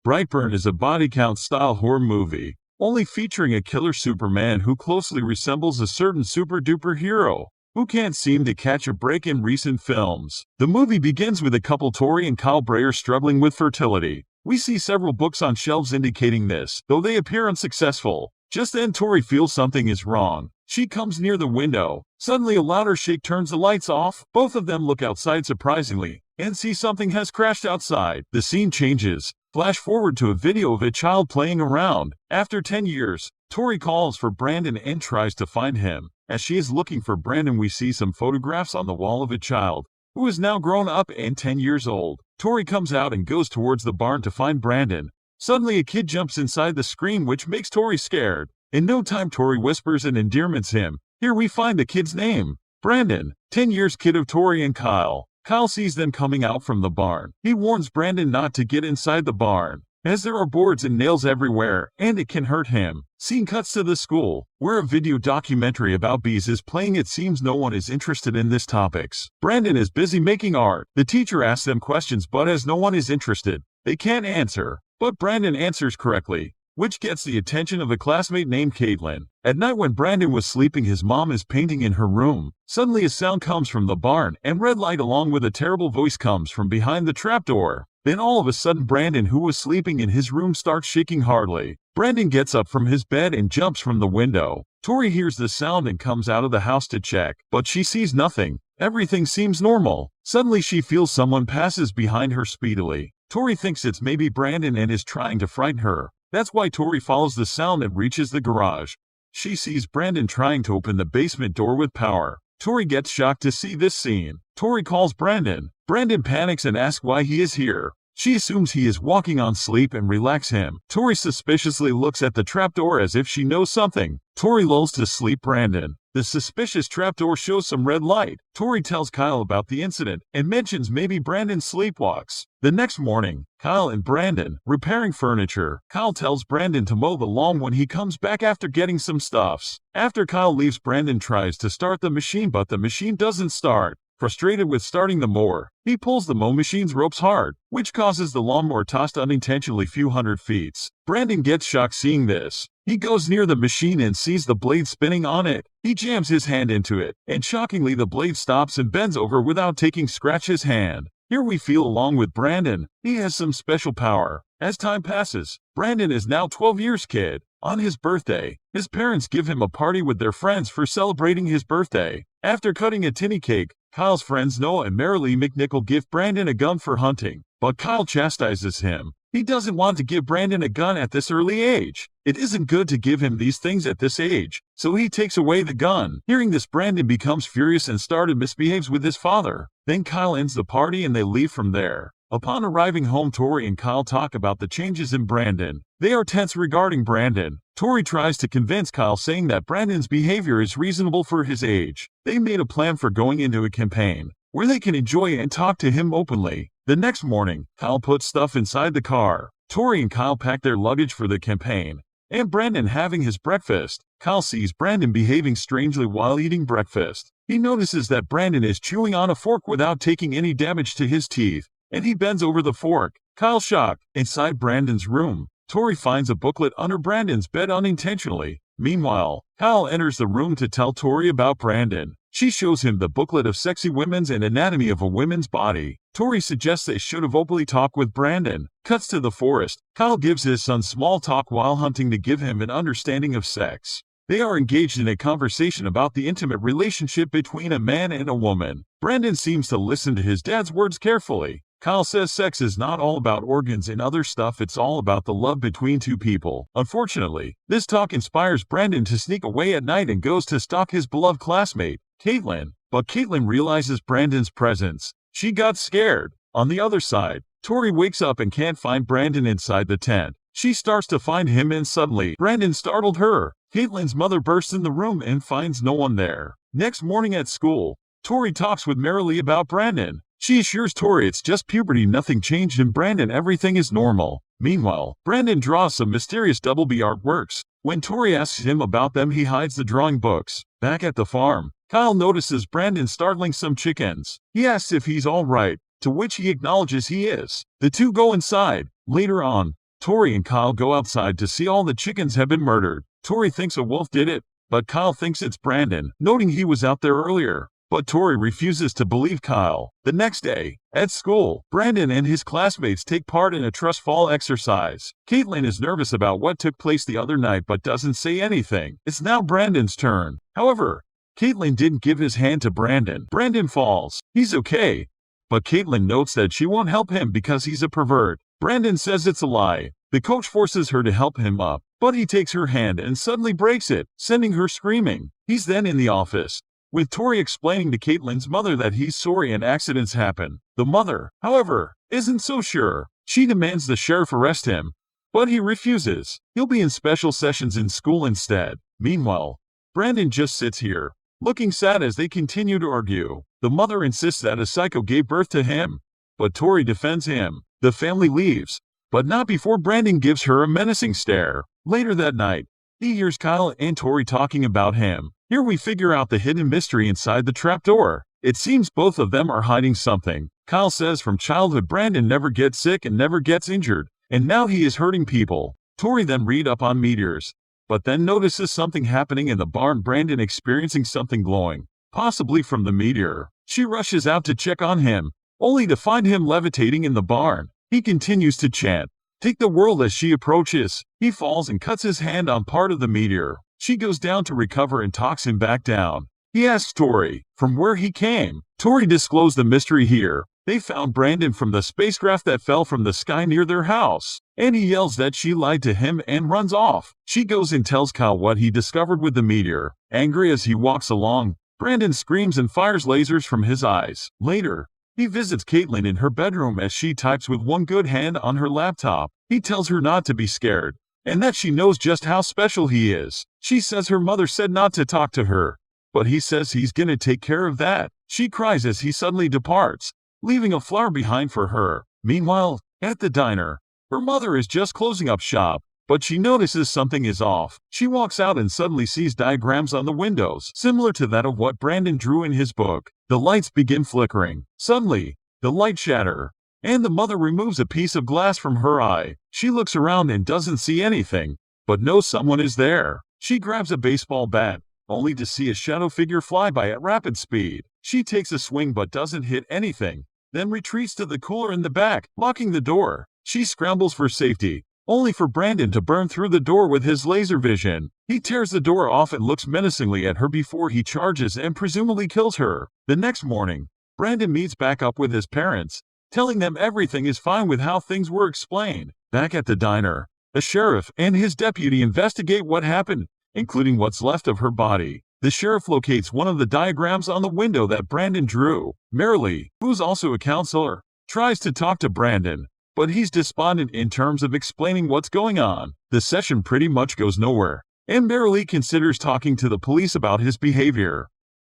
Brightburn is a body count-style horror movie, only featuring a killer Superman who closely resembles a certain super-duper hero who can't seem to catch a break in recent films. The movie begins with a couple, Tori and Kyle Brayer, struggling with fertility. We see several books on shelves indicating this, though they appear unsuccessful. Just then Tori feels something is wrong. She comes near the window. Suddenly a louder shake turns the lights off. Both of them look outside surprisingly and see something has crashed outside. The scene changes. Flash forward to a video of a child playing around. After 10 years, Tori calls for Brandon and tries to find him. As she is looking for Brandon, we see some photographs on the wall of a child who is now grown up and 10 years old. Tori comes out and goes towards the barn to find Brandon. Suddenly a kid jumps inside the screen, which makes Tori scared. In no time Tori whispers and endearments him. Here we find the kid's name, Brandon, 10 years kid of Tori and Kyle. Kyle sees them coming out from the barn. He warns Brandon not to get inside the barn, as there are boards and nails everywhere, and it can hurt him. Scene cuts to the school, where a video documentary about bees is playing. It seems no one is interested in this topics. Brandon is busy making art. The teacher asks them questions, but as no one is interested, they can't answer. But Brandon answers correctly, which gets the attention of a classmate named Caitlin. At night when Brandon was sleeping, his mom is painting in her room. Suddenly a sound comes from the barn, and red light along with a terrible voice comes from behind the trapdoor. Then all of a sudden Brandon, who was sleeping in his room, starts shaking hardly. Brandon gets up from his bed and jumps from the window. Tori hears the sound and comes out of the house to check, but she sees nothing. Everything seems normal. Suddenly she feels someone passes behind her speedily. Tori thinks it's maybe Brandon and is trying to frighten her. That's why Tori follows the sound and reaches the garage. She sees Brandon trying to open the basement door with power. Tori gets shocked to see this scene. Tori calls Brandon. Brandon panics and asks why he is here. She assumes he is walking on sleep and relaxes him. Tori suspiciously looks at the trapdoor as if she knows something. Tori lulls to sleep Brandon. The suspicious trapdoor shows some red light. Tori tells Kyle about the incident and mentions maybe Brandon sleepwalks. The next morning, Kyle and Brandon repairing furniture. Kyle tells Brandon to mow the lawn when he comes back after getting some stuffs. After Kyle leaves, Brandon tries to start the machine, but the machine doesn't start. Frustrated with starting the mower, he pulls the mow machine's ropes hard, which causes the lawnmower tossed unintentionally few hundred feet. Brandon gets shocked seeing this. He goes near the machine and sees the blade spinning on it. He jams his hand into it, and shockingly the blade stops and bends over without taking scratch his hand. Here we feel along with Brandon. He has some special power. As time passes, Brandon is now 12 years kid. On his birthday, his parents give him a party with their friends for celebrating his birthday. After cutting a tinny cake, Kyle's friends Noah and Marilee McNichol give Brandon a gun for hunting, but Kyle chastises him. He doesn't want to give Brandon a gun at this early age. It isn't good to give him these things at this age, so he takes away the gun. Hearing this, Brandon becomes furious and misbehaves with his father. Then Kyle ends the party and they leave from there. Upon arriving home, Tori and Kyle talk about the changes in Brandon. They are tense regarding Brandon. Tori tries to convince Kyle, saying that Brandon's behavior is reasonable for his age. They made a plan for going into a campaign where they can enjoy and talk to him openly. The next morning, Kyle puts stuff inside the car. Tori and Kyle pack their luggage for the campaign, and Brandon having his breakfast. Kyle sees Brandon behaving strangely while eating breakfast. He notices that Brandon is chewing on a fork without taking any damage to his teeth, and he bends over the fork. Kyle shocked. Inside Brandon's room, Tori finds a booklet under Brandon's bed unintentionally. Meanwhile, Kyle enters the room to tell Tori about Brandon. She shows him the booklet of Sexy Women's and Anatomy of a Woman's Body. Tori suggests they should have openly talked with Brandon. Cuts to the forest. Kyle gives his son small talk while hunting to give him an understanding of sex. They are engaged in a conversation about the intimate relationship between a man and a woman. Brandon seems to listen to his dad's words carefully. Kyle says sex is not all about organs and other stuff, it's all about the love between two people. Unfortunately, this talk inspires Brandon to sneak away at night and goes to stalk his beloved classmate, Caitlin. But Caitlin realizes Brandon's presence. She got scared. On the other side, Tori wakes up and can't find Brandon inside the tent. She starts to find him and suddenly, Brandon startled her. Caitlin's mother bursts in the room and finds no one there. Next morning at school, Tori talks with Marilee about Brandon. She assures Tori it's just puberty, nothing changed in Brandon, everything is normal. Meanwhile, Brandon draws some mysterious double B artworks. When Tori asks him about them, he hides the drawing books. Back at the farm, Kyle notices Brandon startling some chickens. He asks if he's all right, to which he acknowledges he is. The two go inside. Later on, Tori and Kyle go outside to see all the chickens have been murdered. Tori thinks a wolf did it, but Kyle thinks it's Brandon, noting he was out there earlier. But Tori refuses to believe Kyle. The next day, at school, Brandon and his classmates take part in a trust fall exercise. Caitlin is nervous about what took place the other night but doesn't say anything. It's now Brandon's turn. However, Caitlin didn't give his hand to Brandon. Brandon falls. He's okay. But Caitlin notes that she won't help him because he's a pervert. Brandon says it's a lie. The coach forces her to help him up, but he takes her hand and suddenly breaks it, sending her screaming. He's then in the office, with Tori explaining to Caitlin's mother that he's sorry and accidents happen. The mother, however, isn't so sure. She demands the sheriff arrest him, but he refuses. He'll be in special sessions in school instead. Meanwhile, Brandon just sits here, looking sad as they continue to argue. The mother insists that a psycho gave birth to him, but Tori defends him. The family leaves, but not before Brandon gives her a menacing stare. Later that night, he hears Kyle and Tori talking about him. Here we figure out the hidden mystery inside the trapdoor. It seems both of them are hiding something. Kyle says from childhood Brandon never gets sick and never gets injured, and now he is hurting people. Tori then read up on meteors, but then notices something happening in the barn. Brandon experiencing something glowing, possibly from the meteor. She rushes out to check on him, only to find him levitating in the barn. He continues to chant, "Take the world." As she approaches, he falls and cuts his hand on part of the meteor. She goes down to recover and talks him back down. He asks Tori from where he came. Tori disclosed the mystery here. They found Brandon from the spacecraft that fell from the sky near their house, and he yells that she lied to him and runs off. She goes and tells Kyle what he discovered with the meteor. Angry as he walks along, Brandon screams and fires lasers from his eyes. Later, he visits Caitlin in her bedroom as she types with one good hand on her laptop. He tells her not to be scared, and that she knows just how special he is. She says her mother said not to talk to her, but he says he's gonna take care of that. She cries as he suddenly departs, leaving a flower behind for her. Meanwhile, at the diner, her mother is just closing up shop, but she notices something is off. She walks out and suddenly sees diagrams on the windows, similar to that of what Brandon drew in his book. The lights begin flickering. Suddenly, the light shatters, and the mother removes a piece of glass from her eye. She looks around and doesn't see anything, but knows someone is there. She grabs a baseball bat, only to see a shadow figure fly by at rapid speed. She takes a swing but doesn't hit anything, then retreats to the cooler in the back, locking the door. She scrambles for safety, only for Brandon to burn through the door with his laser vision. He tears the door off and looks menacingly at her before he charges and presumably kills her. The next morning, Brandon meets back up with his parents, telling them everything is fine with how things were explained. Back at the diner, the sheriff and his deputy investigate what happened, including what's left of her body. The sheriff locates one of the diagrams on the window that Brandon drew. Marilee, who's also a counselor, tries to talk to Brandon, but he's despondent in terms of explaining what's going on. The session pretty much goes nowhere, and Marilee considers talking to the police about his behavior.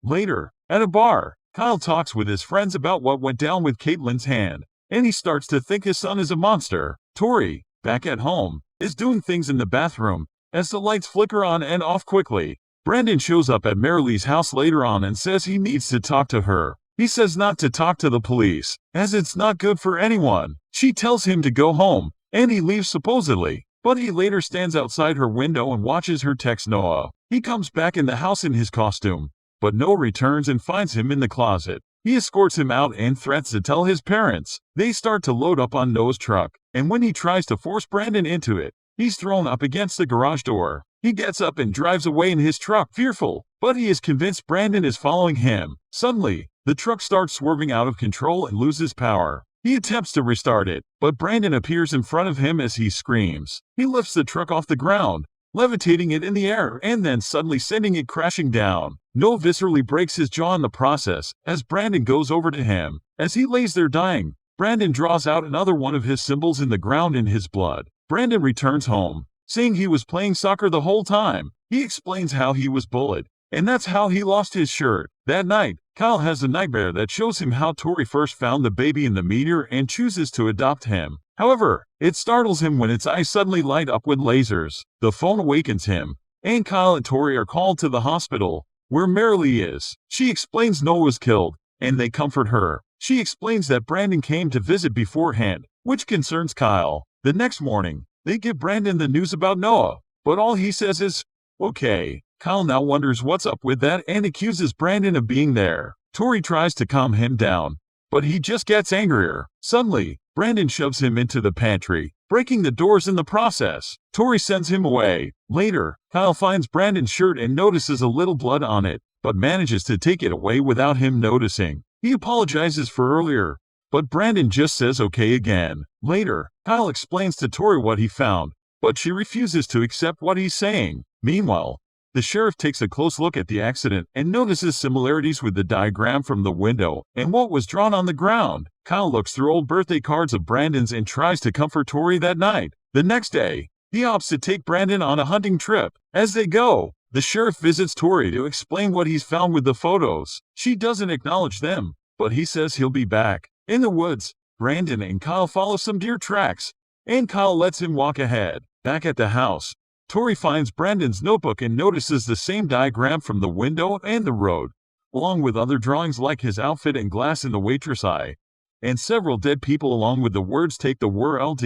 Later, at a bar, Kyle talks with his friends about what went down with Caitlin's hand, and he starts to think his son is a monster. Tori, back at home, is doing things in the bathroom, as the lights flicker on and off quickly. Brandon shows up at Marilee's house later on and says he needs to talk to her. He says not to talk to the police, as it's not good for anyone. She tells him to go home, and he leaves supposedly, but he later stands outside her window and watches her text Noah. He comes back in the house in his costume, but Noah returns and finds him in the closet. He escorts him out and threatens to tell his parents. They start to load up on Noah's truck, and when he tries to force Brandon into it, he's thrown up against the garage door. He gets up and drives away in his truck, fearful, but he is convinced Brandon is following him. Suddenly, the truck starts swerving out of control and loses power. He attempts to restart it, but Brandon appears in front of him as he screams. He lifts the truck off the ground, levitating it in the air and then suddenly sending it crashing down. Noah viscerally breaks his jaw in the process as Brandon goes over to him. As he lays there dying, Brandon draws out another one of his symbols in the ground in his blood. Brandon returns home, saying he was playing soccer the whole time. He explains how he was bullied, and that's how he lost his shirt. That night, Kyle has a nightmare that shows him how Tori first found the baby in the meteor and chooses to adopt him. However, it startles him when its eyes suddenly light up with lasers. The phone awakens him, and Kyle and Tori are called to the hospital, where Marilee is. She explains Noah was killed, and they comfort her. She explains that Brandon came to visit beforehand, which concerns Kyle. The next morning, They give Brandon the news about Noah, but all he says is, okay. Kyle now wonders what's up with that and accuses Brandon of being there. Tori tries to calm him down, but he just gets angrier. Suddenly, Brandon shoves him into the pantry, breaking the doors in the process. Tori sends him away. Later, Kyle finds Brandon's shirt and notices a little blood on it, but manages to take it away without him noticing. He apologizes for earlier, but Brandon just says okay again. Later, Kyle explains to Tori what he found, but she refuses to accept what he's saying. Meanwhile, the sheriff takes a close look at the accident and notices similarities with the diagram from the window and what was drawn on the ground. Kyle looks through old birthday cards of Brandon's and tries to comfort Tori that night. The next day, he opts to take Brandon on a hunting trip. As they go, the sheriff visits Tori to explain what he's found with the photos. She doesn't acknowledge them, but he says he'll be back. In the woods, Brandon and Kyle follow some deer tracks, and Kyle lets him walk ahead. Back at the house, Tori finds Brandon's notebook and notices the same diagram from the window and the road, along with other drawings like his outfit and glass in the waitress eye, and several dead people along with the words "Take the world."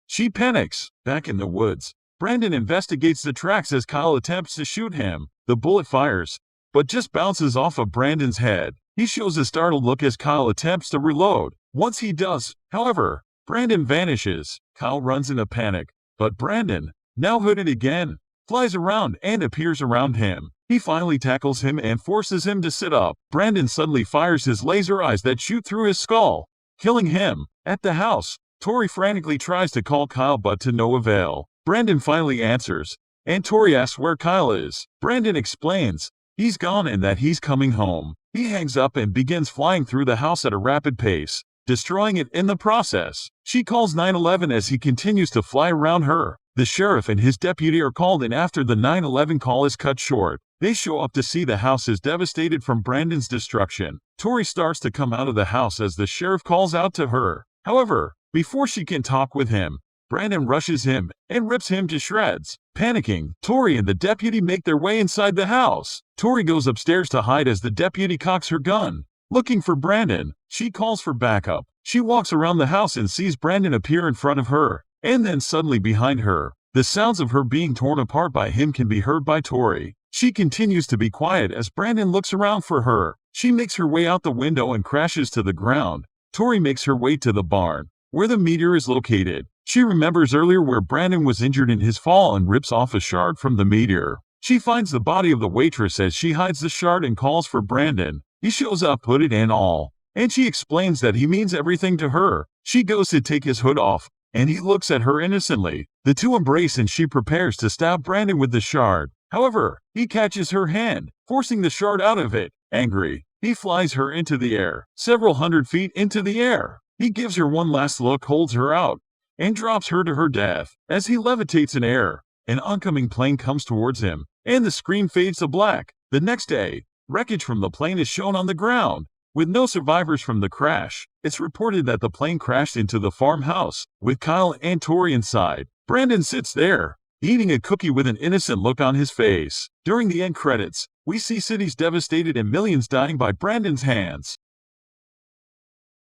She panics. Back in the woods, Brandon investigates the tracks as Kyle attempts to shoot him. The bullet fires, but just bounces off of Brandon's head. He shows a startled look as Kyle attempts to reload. Once he does, however, Brandon vanishes. Kyle runs in a panic, but Brandon, now hooded again, flies around and appears around him. He finally tackles him and forces him to sit up. Brandon suddenly fires his laser eyes that shoot through his skull, killing him. At the house, Tori frantically tries to call Kyle but to no avail. Brandon finally answers, and Tori asks where Kyle is. Brandon explains he's gone and that he's coming home. He hangs up and begins flying through the house at a rapid pace, destroying it in the process. She calls 911 as he continues to fly around her. The sheriff and his deputy are called in after the 911 call is cut short. They show up to see the house is devastated from Brandon's destruction. Tori starts to come out of the house as the sheriff calls out to her. However, before she can talk with him, Brandon rushes him and rips him to shreds. Panicking, Tori and the deputy make their way inside the house. Tori goes upstairs to hide as the deputy cocks her gun. Looking for Brandon, she calls for backup. She walks around the house and sees Brandon appear in front of her, and then suddenly behind her. The sounds of her being torn apart by him can be heard by Tori. She continues to be quiet as Brandon looks around for her. She makes her way out the window and crashes to the ground. Tori makes her way to the barn, where the meteor is located. She remembers earlier where Brandon was injured in his fall and rips off a shard from the meteor. She finds the body of the waitress as she hides the shard and calls for Brandon. He shows up hooded and all, and she explains that he means everything to her. She goes to take his hood off, and he looks at her innocently. The two embrace and she prepares to stab Brandon with the shard. However, he catches her hand, forcing the shard out of it. Angry, he flies her into the air, several hundred feet into the air. He gives her one last look, holds her out, and drops her to her death. As he levitates in air, an oncoming plane comes towards him, and the screen fades to black. The next day, wreckage from the plane is shown on the ground, with no survivors from the crash. It's reported that the plane crashed into the farmhouse, with Kyle and Tori inside. Brandon sits there, eating a cookie with an innocent look on his face. During the end credits, we see cities devastated and millions dying by Brandon's hands.